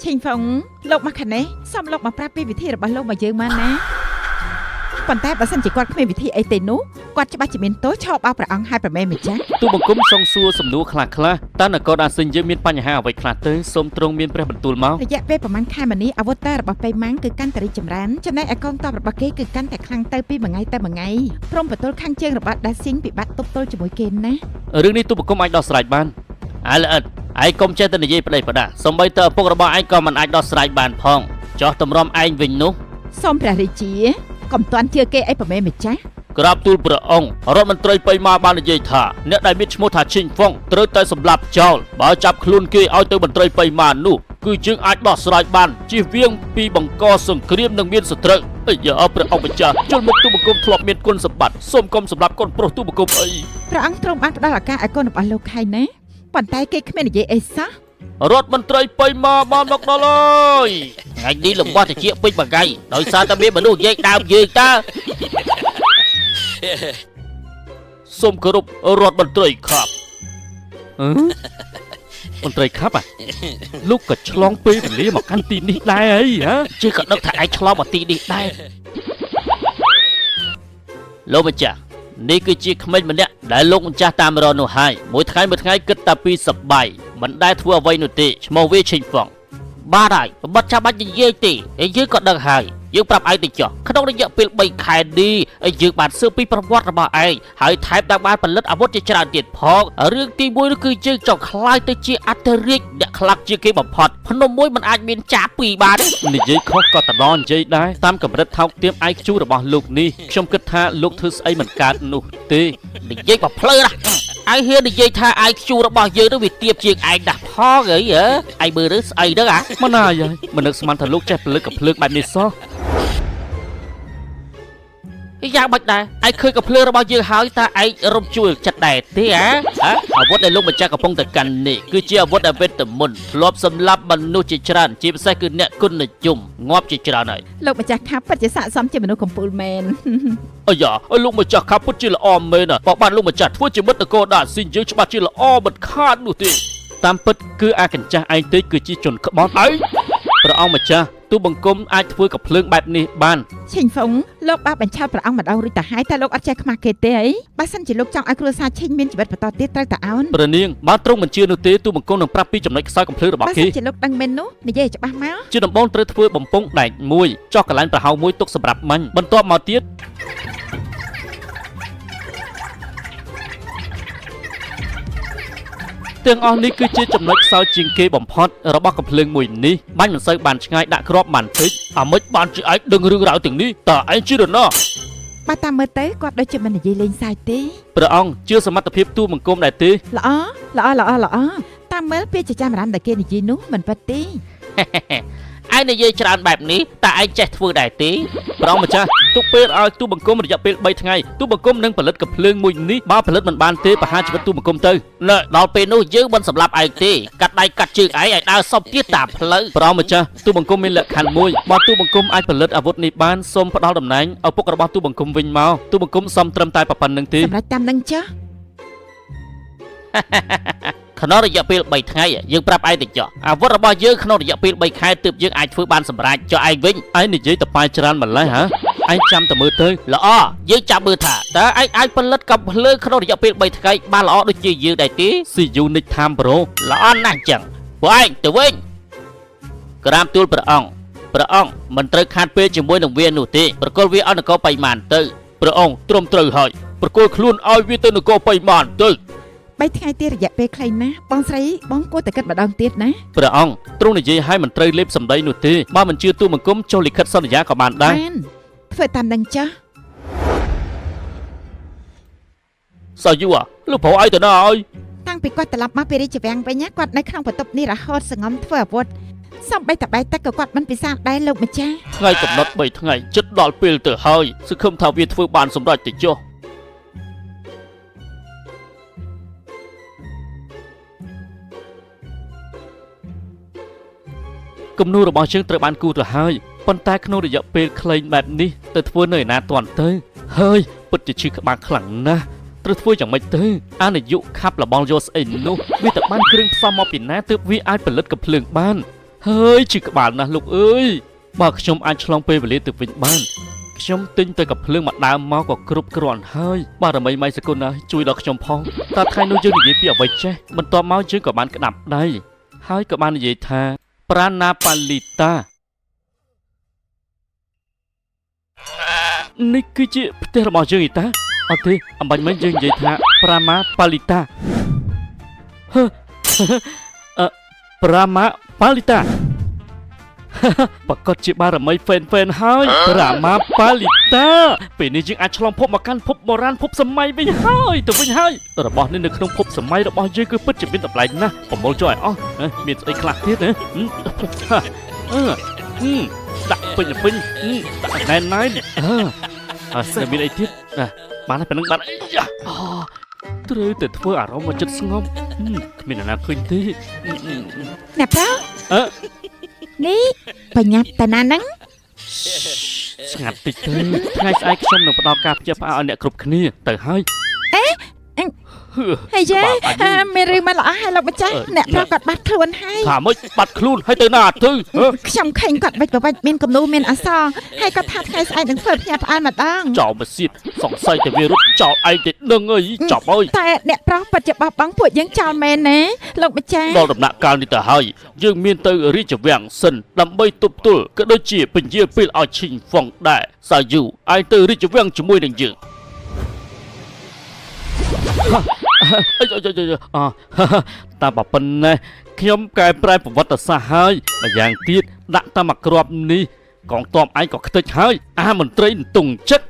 ឈិញហ្វុងលោកមកខាងនេះសុំលោកមកប្រាប់ពីវិធីរបស់លោកមកយើងមកណាប៉ុន្តែបើសិនជាគាត់គ្មានវិធីអីទេនោះគាត់ច្បាស់ជាមានទោសឆោបអោបព្រះអង្គហើយប្រមែនម្ចាស់ទូបង្គំសងសួរសំណួរខ្លះតើនគរដាសិនយើងមានបញ្ហាអ្វីខ្លះទៅសូមទ្រង់មានព្រះបន្ទូលមករយៈពេលប្រហែលខែមកនេះអាវុធតើរបស់ប៉ៃម៉ាំងគឺកាន់តែរីកចម្រើនចំណែកឯកងទ័ពរបស់គេគឺកាន់តែខ្លាំងទៅពីមួយថ្ងៃទៅមួយថ្ងៃព្រមបន្ទល់ខាងជើងរបស់ដាស៊ីងពិបាកទប់ទល់ជាមួយគេណារឿងនេះទូបង្គំអាចដោះស្រាយបានល្អិតឯងកុំចេះតែនិយាយប្តីប្រដាសំបីតើឪពុករបស់ឯងក៏មិនអាចដោះស្រាយបានផងចោះតម្រាំឯងវិញនោះសូមព្រះរាជាកុំទាន់ជឿគេអីប្រមែនម្ចាស់ក្រាបទូលព្រះអង្គរដ្ឋមន្ត្រីបៃម៉ាបាននិយាយថាអ្នកដែលមានឈ្មោះថាឈិញហ្វុងត្រូវតែសម្លាប់ចោលបើចាប់ខ្លួនគេឲ្យទៅមន្ត្រីបៃម៉ានោះគឺយើងអាចដោះស្រាយបានជៀសវាងពីបង្កសង្គ្រាមនិងមានសត្រូវអាយ៉ាព្រះអង្គម្ចាស់ជលមុខទូបង្គំធ្លាប់មានគុណសម្បត្តិសូមកុំសម្លាប់កូនប្រុសទូបង្គំអីព្រះអង្គទ្រង់បានផ្ដល់ឱកាសឲ្យកូនរបស់លោកហើយណាប៉ុន្តែគេគ្មាននិយាយអីសោះរដ្ឋមន្ត្រីបៃម៉ាបានមកដល់ហើយថ្ងៃនេះលំបោះតិចពេញមួយថ្ងៃដោយសារតែមានមនុស្សនិយាយដើមយើងតើសូមគោរពរដ្ឋមន្ត្រីខាប់មន្ត្រីខាប់លោកក៏ឆ្លងពេលវេលាមកកាន់ទីនេះដែរអីហ៎ជឿក៏ដឹងថាឯងឆ្លងមកទីនេះដែរលោកម្ចាស់នេះគឺជាក្មេងម្នាក់ដែលលោកម្ចាស់តាមរកនោះហើយមួយថ្ងៃគិតតែពីសប្បាយមិនដែលធ្វើអ្វីនោះទេឈ្មោះវាឈិញហ្វុងបាទហើយបាត់ចាំបាច់និយាយទេយើងក៏ដឹងហើយយើងប្រាប់ឯងទៅចុះក្នុងរយៈពេល3ខែនេះយើងបានស៊ើបពីប្រវត្តិរបស់ឯងហើយថែមទាំងបានផលិតអាវុធជាច្រើនទៀតផងរឿងទី1នោះគឺយើងចង់ខ្លាយទៅជាអធិរាជអ្នកខ្លាំងជាងគេបំផុតភ្នំមួយមិនអាចមានចាពីរបាននិយាយខុសក៏តដល់និយាយដែរតាមកម្រិតថោកទាប IQ របស់លោកនេះខ្ញុំគិតថាលោកធ្វើស្អីមិនកើតនោះទេនិយាយបើភ្លើណាឯងហ៊ាននិយាយថា IQ របស់យើងនឹងវាទាបជាងឯងដាស់ផងអីហ៎ឯងមើលឬស្អីហ្នឹងមិនណាយមិននឹកស្មានថាលោកចេះពលិកកំភ្លើងបែបនេះសោះយ៉ាងបាច់ដែរឯងឃើញកំភ្លើងរបស់យើងហើយតើឯងរំជួលចិត្តដែរទេអាវុធដែលលោកម្ចាស់កំពុងតែកាន់នេះគឺជាអាវុធដែលវេទមន្តធ្លាប់សម្លាប់មនុស្សជាច្រើនជាពិសេសគឺអ្នកគុណនិយមងាប់ជាច្រើនហើយលោកម្ចាស់ខាប់ពិតជាស័ក្តិសមជាមនុស្សកំពូលមែនអាយ៉ាលោកម្ចាស់ខាប់ពិតជាល្អមែនបើបានលោកម្ចាស់ធ្វើជាមិត្តនគរដាស៊ីងយើងច្បាស់ជាល្អមិនខាតនោះទេតាមពិតគឺអាកញ្ចាស់ឯងទេគឺជាជនក្បត់ឯងព្រះអង្គម្ចាស់ទូបង្គំអាចធ្វើកំភ្លើងបែបនេះបានឈិញហ្វុងលោកបានបញ្ឆោតព្រះអង្គម្ដងរួចទៅហើយតែលោកអត់ចេះខ្មាស់គេទេអីបើសិនជាលោកចង់ឲ្យគ្រួសារឈិញមានជីវិតបន្តទៀតត្រូវតែអោនព្រះនាងបានទ្រង់បញ្ជានោះទេទូបង្គំនឹងប្រាប់ពីចំណុចខ្សោយកំភ្លើងរបស់គេបើសិនជាលោកដឹងមែននោះនិយាយច្បាស់មកជាដំបូងត្រូវធ្វើបំពង់ដែកមួយចោះកន្លែងប្រហោងមួយទុកសម្រាប់មាញ់បន្ទាប់មកទៀតទាំងអស់នេះគឺជាចំណុចខ្សោយជាងគេបំផុតរបស់កំភ្លើងមួយនេះបាញ់មិនសូវបានឆ្ងាយដាក់គ្រាប់បានតិចអាម៉េចបានជាឯងដឹងរឿងរ៉ាវទាំងនេះតើឯងជឿឬណោះបើតាមមើលទៅគាត់ដូចជាមិននិយាយលេងសើចទេព្រះអង្គជឿសមត្ថភាពទូបង្គំដែរទេល្អតាមមើលពីជាចាំរ៉ាំដែលគេនិយាយនោះមិនពិតទេឯងនិយាយច្រើនបែបនេះតើឯងចេះធ្វើដែរទេព្រះអង្គម្ចាស់ទុកពេលឲ្យទូបង្គំរយៈពេល3ថ្ងៃទូបង្គំនឹងផលិតកំភ្លើងមួយនេះបើផលិតមិនបានទេប្រហារជីវិតទូបង្គំទៅដល់ពេលនោះយើងមិនសម្លាប់ឯងទេកាត់ដៃកាត់ជើងឯងឲ្យដើរសុំទៀតតាមផ្លូវព្រះអង្គម្ចាស់ទូបង្គំមានលក្ខខណ្ឌមួយបើទូបង្គំអាចផលិតអាវុធនេះបានសូមផ្ដល់តំណែងឪពុករបស់ទូបង្គំវិញមកទូបង្គំសមត្រឹមតែប៉ុណ្្នឹងទេសម្រាប់តាមនឹងចាស់ក្នុងរយៈពេល3ថ្ងៃយើងប្រាប់ឯងទៅចុះអាវុធរបស់យើងក្នុងរយៈពេល3ខែទើបយើងអាចធ្វើបានសម្រេចចុះឯងវិញឯងនិយាយតប៉ាយច្រើនម្ល៉េះហ៎ឯងចាំតែមើលទៅល្អយើងចាំមើលថាតើឯងអាចផលិតកំភ្លើងក្នុងរយៈពេល3ថ្ងៃបានល្អដូចជាយើងដែរទេ See you next time bro ល្អណាស់ចឹងពួកឯងទៅវិញក្រាបទូលព្រះអង្គមិនត្រូវខាតពេលជាមួយនឹងវានោះទេប្រគល់វាឲ្យនគរបៃម៉ានទៅព្រះអង្គទ្រាំត្រូវហើយប្រគល់ខ្លួនឲ្យវាទៅនគរបៃម៉ានទៅ3ថ្ងៃទៀតរយៈពេលខ្លីណាស់បងស្រីបងគួរតែគិតម្ដងទៀតណាព្រះអង្គទ្រង់និយាយឲ្យមិនត្រូវលេបសម្ដីនោះទេបើមិនជឿទូបង្គំចុះលិខិតសន្យាក៏បានដែរធ្វើតាមនឹងចាស់សាយូលោកប្រុសឲ្យទៅណាហើយតាំងពីគាត់ត្រឡប់មកពីរាជវាំងវិញគាត់នៅក្នុងបន្ទប់នេះរហូតសងំធ្វើអាវុធសំបីតបែកទឹកក៏គាត់មិនពិសាដែរលោកម្ចាស់ថ្ងៃកំណត់3ថ្ងៃជិតដល់ពេលទៅហើយសង្ឃឹមថាវាធ្វើបានសម្រេចទៅចុះគំនូររបស់យើងត្រូវបានគូទៅហើយប៉ុន្តែក្នុងរយៈពេលខ្លីបែបនេះទៅធ្វើនៅឯណាទាន់ទៅហើយពិតជាឈឺក្បាលខ្លាំងណាស់ត្រូវធ្វើយ៉ាងម៉េចទៅអានាយកខាប់លបងយកស្អីនោះវាតែបានគ្រឿងផ្សំមកពីណាទើបវាអាចផលិតកំភ្លើងបាន hơi chỉ các bạn là lục ơi bàខ្ញុំអាចឆ្លងពេលវេលាទៅវិញបានខ្ញុំទិញទៅกับភ្លើងមកដើមមកក៏គ្រប់គ្រាន់ហើយបាទរមីម៉ៃសកុនណាជួយដល់ខ្ញុំផងតើថ្ងៃនោះយើងនិយាយពីអ្វីចេះបន្ទាប់មកយើងក៏បានក្តាប់ដៃហើយក៏បាននិយាយថាប្រាណាប៉ាលីតានេះគឺជាផ្ទះរបស់យើងឯតាអត់ទេអំបញ្ញមិញយើងនិយាយថាប្រាម៉ាប៉ាលីតាប្រាម៉ាប៉ាលីតាប្រកាសជាបារមីហ្វេនហើយប្រាម៉ាប៉ាលីតាពេលនេះយើងអាចឆ្លងភពមកកាន់ភពបុរាណភពសម័យវិញហើយទៅវិញហើយរបស់នេះនៅក្នុងភពសម័យរបស់យើងគឺពិតជាមានតម្លៃណាស់ប្រមូលចុះឲ្យអស់មានស្អីខ្លះទៀតណាដាក់ពេញដាក់ណែនមានអីទៀតបានហើយប៉ណ្ណឹងបានត្រូវតែធ្វើអារម្មណ៍មកចិត្តស្ងប់គ្មានអ្នកណាឃើញទេអ្នកប្រុសនេះបញ្ញាប់តាណាហ្នឹងស្ងាត់តិចទៅថ្ងៃស្អែកខ្ញុំនឹងផ្ដល់ការព្យាបាលឲ្យអ្នកគ្រប់គ្នាទៅហើយហើយយេមានរឿងមកល្អហើយលោកម្ចាស់អ្នកប្រុសគាត់បាត់ខ្លួនហើយថាម៉េចបាត់ខ្លួនហើយទៅណាទៅខ្ញុំឃើញគាត់វិចប្រវិចមានគំនូមានអសរហើយគាត់ថាថ្ងៃស្អែកនឹងធ្វើផ្ញើផ្អើលម្ដងចោលមកសៀតសង្ស័យតែវារត់ចោលឯងទៅដឹងអីចប់ហើយតែអ្នកប្រុសពិតជាបោះបង់ពួកយើងចោលមែនណាលោកម្ចាស់ដល់ដំណាក់កាលនេះទៅហើយយើងមានទៅរាជវាំងសិនដើម្បីទប់ទល់ក៏ដូចជាពញាពេលឲ្យឈីងហ្វុងដែរសាយូឯងទៅរាជវាំងជាមួយនឹងយើងតាបប៉ុណ្ណេះខ្ញុំកែប្រែប្រវត្តិសាស្ត្រហើយម្យ៉ាងទៀតដាក់តាមអាក្របនេះកងទ័ពឯងក៏ខ្ទេចហើយមន្ត្រីទង់ចិត្ត